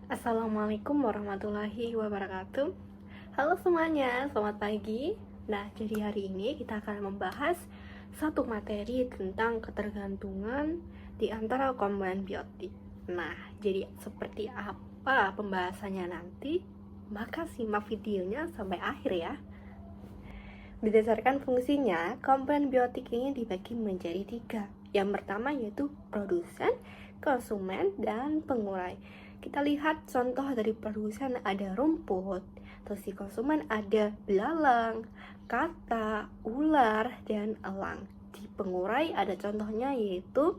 Assalamualaikum warahmatullahi wabarakatuh. Halo semuanya, selamat pagi. Nah, jadi hari ini kita akan membahas satu materi tentang ketergantungan di antara komponen biotik. Nah, jadi seperti apa pembahasannya nanti? Maka simak videonya sampai akhir ya. Berdasarkan fungsinya, komponen biotik ini dibagi menjadi 3. Yang pertama yaitu produsen, konsumen, dan pengurai. Kita lihat contoh dari produsen ada rumput, terus di konsumen ada belalang, kata, ular, dan elang. Di pengurai ada contohnya yaitu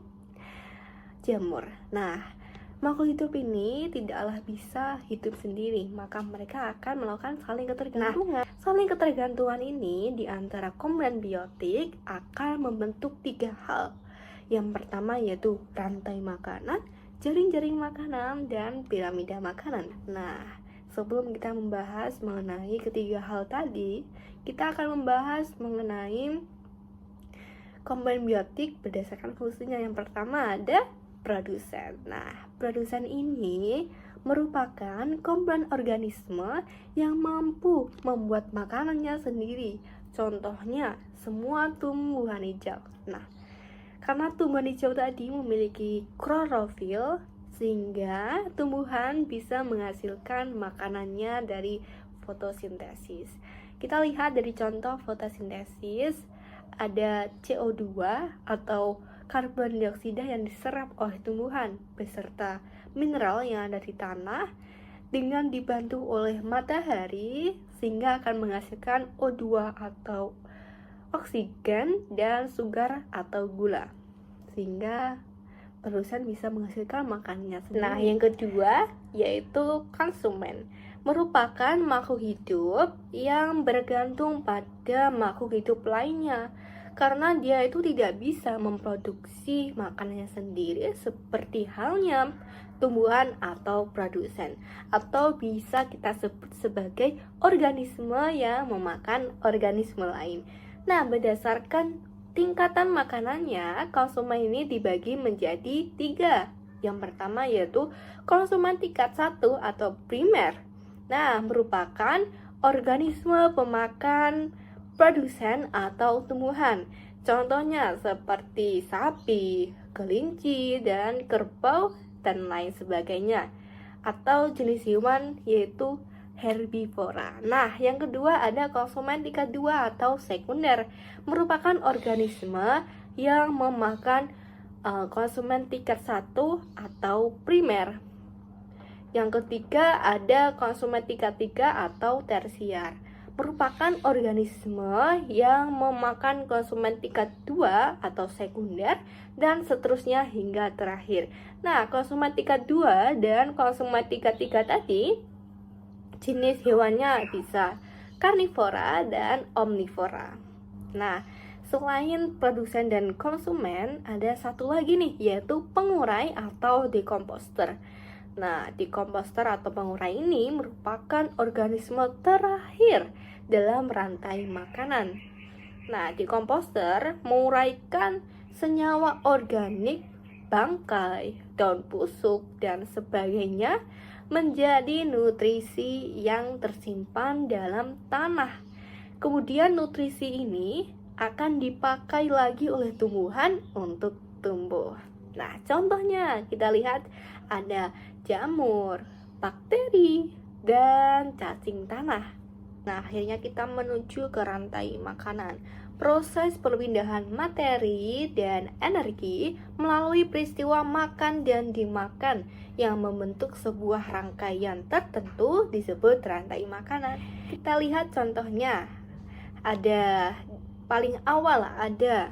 jamur. Nah, makhluk hidup ini tidaklah bisa hidup sendiri, maka mereka akan melakukan saling ketergantungan. Saling ketergantungan ini di antara komponen biotik akan membentuk 3 hal. Yang pertama yaitu rantai makanan, jaring-jaring makanan, dan piramida makanan. Nah, sebelum kita membahas mengenai ketiga hal tadi, kita akan membahas mengenai komponen biotik berdasarkan fungsinya. Yang pertama ada produsen. Nah, produsen ini merupakan komponen organisme yang mampu membuat makanannya sendiri. Contohnya, semua tumbuhan hijau. Nah, karena tumbuhan hijau tadi memiliki klorofil, sehingga tumbuhan bisa menghasilkan makanannya dari fotosintesis. Kita lihat dari contoh fotosintesis, ada CO2 atau karbon dioksida yang diserap oleh tumbuhan beserta mineral yang ada di tanah dengan dibantu oleh matahari, sehingga akan menghasilkan O2 atau oksigen dan sugar atau gula, sehingga produsen bisa menghasilkan makanannya sendiri. Nah, yang kedua yaitu konsumen, merupakan makhluk hidup yang bergantung pada makhluk hidup lainnya, karena dia itu tidak bisa memproduksi makanannya sendiri seperti halnya tumbuhan atau produsen, atau bisa kita sebut sebagai organisme yang memakan organisme lain. Nah, berdasarkan tingkatan makanannya, konsumen ini dibagi menjadi 3. Yang pertama yaitu konsumen tingkat 1 atau primer. Nah, merupakan organisme pemakan produsen atau tumbuhan. Contohnya seperti sapi, kelinci, dan kerbau, dan lain sebagainya. Atau jenis hewan yaitu herbivora. Nah, yang kedua ada konsumen tingkat 2 atau sekunder, merupakan organisme yang memakan konsumen tingkat 1 atau primer. Yang ketiga ada konsumen tingkat 3 atau tersier, merupakan organisme yang memakan konsumen tingkat 2 atau sekunder, dan seterusnya hingga terakhir. Nah, konsumen tingkat 2 dan konsumen tingkat 3 tadi jenis hewannya bisa karnivora dan omnivora. Nah, selain produsen dan konsumen, ada satu lagi nih, yaitu pengurai atau dekomposter. Nah, dekomposter atau pengurai ini merupakan organisme terakhir dalam rantai makanan. Nah, dekomposter menguraikan senyawa organik, bangkai, daun busuk, dan sebagainya menjadi nutrisi yang tersimpan dalam tanah. Kemudian nutrisi ini akan dipakai lagi oleh tumbuhan untuk tumbuh. Nah, contohnya kita lihat ada jamur, bakteri, dan cacing tanah. Nah, akhirnya kita menuju ke rantai makanan. Proses perpindahan materi dan energi melalui peristiwa makan dan dimakan yang membentuk sebuah rangkaian tertentu disebut rantai makanan. Kita lihat contohnya. Ada paling awal ada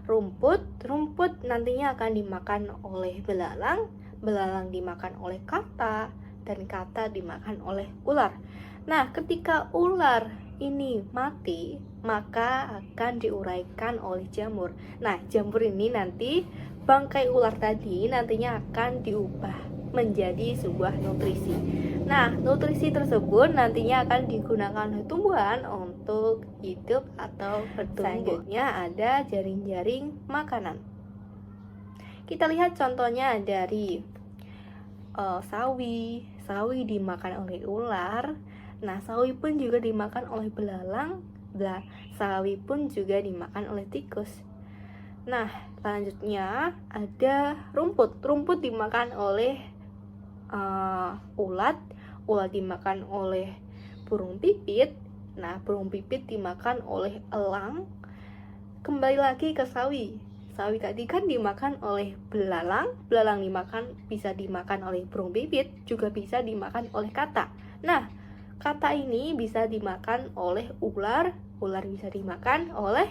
rumput. Rumput nantinya akan dimakan oleh belalang, belalang dimakan oleh kata, dan kata dimakan oleh ular. Nah, ketika ular ini mati, maka akan diuraikan oleh jamur. Nah, jamur ini nanti, bangkai ular tadi nantinya akan diubah menjadi sebuah nutrisi. Nah, nutrisi tersebut nantinya akan digunakan oleh tumbuhan untuk hidup atau bertumbuh. Selanjutnya ada jaring-jaring makanan. Kita lihat contohnya dari sawi dimakan oleh ular. Nah, sawi pun juga dimakan oleh belalang. Sawi pun juga dimakan oleh tikus. Nah, selanjutnya ada rumput. Rumput dimakan oleh ulat dimakan oleh burung pipit. Nah, burung pipit dimakan oleh elang. Kembali lagi ke sawi tadi kan dimakan oleh belalang bisa dimakan oleh burung pipit, juga bisa dimakan oleh katak. Nah, katak ini bisa dimakan oleh ular bisa dimakan oleh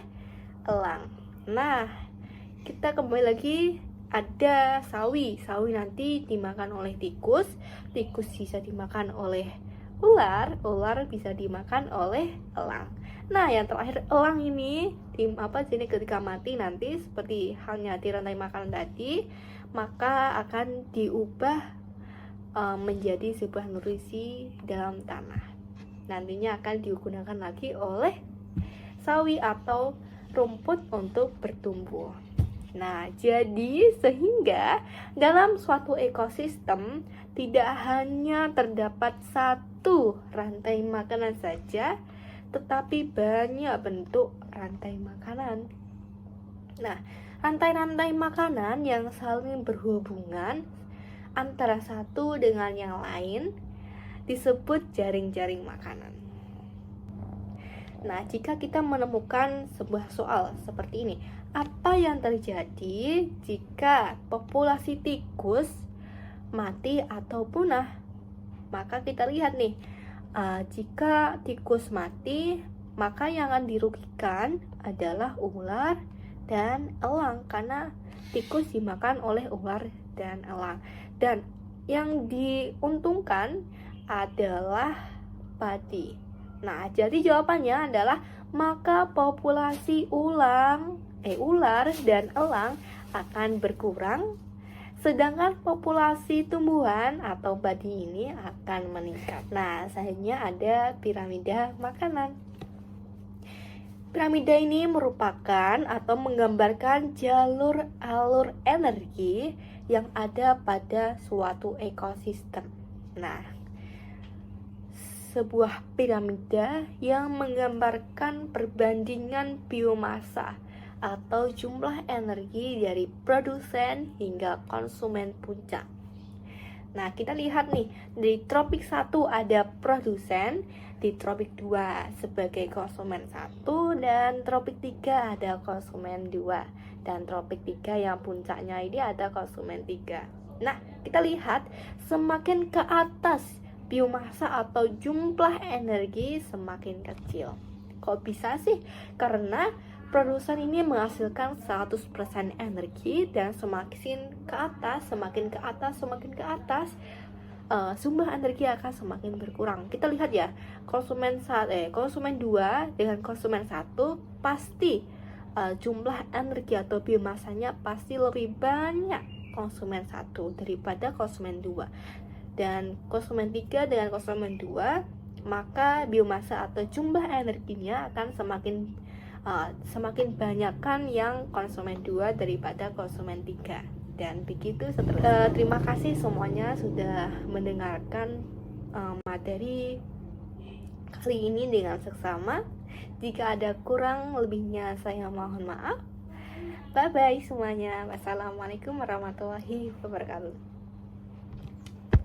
elang. Nah, kita kembali lagi, ada sawi nanti dimakan oleh tikus bisa dimakan oleh ular bisa dimakan oleh elang. Nah, yang terakhir elang ini jadi ketika mati nanti seperti halnya di rantai makanan tadi, maka akan diubah menjadi sebuah nutrisi dalam tanah. Nantinya akan digunakan lagi oleh sawi atau rumput untuk bertumbuh. Nah, jadi sehingga dalam suatu ekosistem tidak hanya terdapat satu rantai makanan saja, tetapi banyak bentuk rantai makanan. Nah, rantai-rantai makanan yang saling berhubungan antara satu dengan yang lain disebut jaring-jaring makanan. Nah, jika kita menemukan sebuah soal seperti ini, apa yang terjadi jika populasi tikus mati atau punah? Maka kita lihat nih, jika tikus mati, maka yang akan dirugikan adalah ular dan elang, karena tikus dimakan oleh ular dan elang. Dan yang diuntungkan adalah padi. Nah, jadi jawabannya adalah maka populasi ular dan elang akan berkurang, sedangkan populasi tumbuhan atau padi ini akan meningkat. Nah, selanjutnya ada piramida makanan. Piramida ini merupakan atau menggambarkan jalur alur energi yang ada pada suatu ekosistem. Nah, sebuah piramida yang menggambarkan perbandingan biomasa atau jumlah energi dari produsen hingga konsumen puncak. Nah, kita lihat nih, di tropik 1 ada produsen, di tropik 2 sebagai konsumen 1, dan tropik 3 ada konsumen 2, dan tropik 3 yang puncaknya ini ada konsumen 3. Nah, kita lihat semakin ke atas biomasa atau jumlah energi semakin kecil. Kok bisa sih? Karena produsen ini menghasilkan 100% energi, dan semakin ke atas, sumber energi akan semakin berkurang. Kita lihat ya, konsumen 2 dengan konsumen 1 pasti jumlah energi atau biomasanya pasti lebih banyak konsumen 1 daripada konsumen 2. Dan konsumen 3 dengan konsumen 2, maka biomasa atau jumlah energinya akan semakin banyakkan yang konsumen 2 daripada konsumen 3. Dan begitu seterusnya. Terima kasih semuanya sudah mendengarkan materi kali ini dengan seksama. Jika ada kurang lebihnya saya mohon maaf. Bye bye semuanya. Wassalamualaikum warahmatullahi wabarakatuh.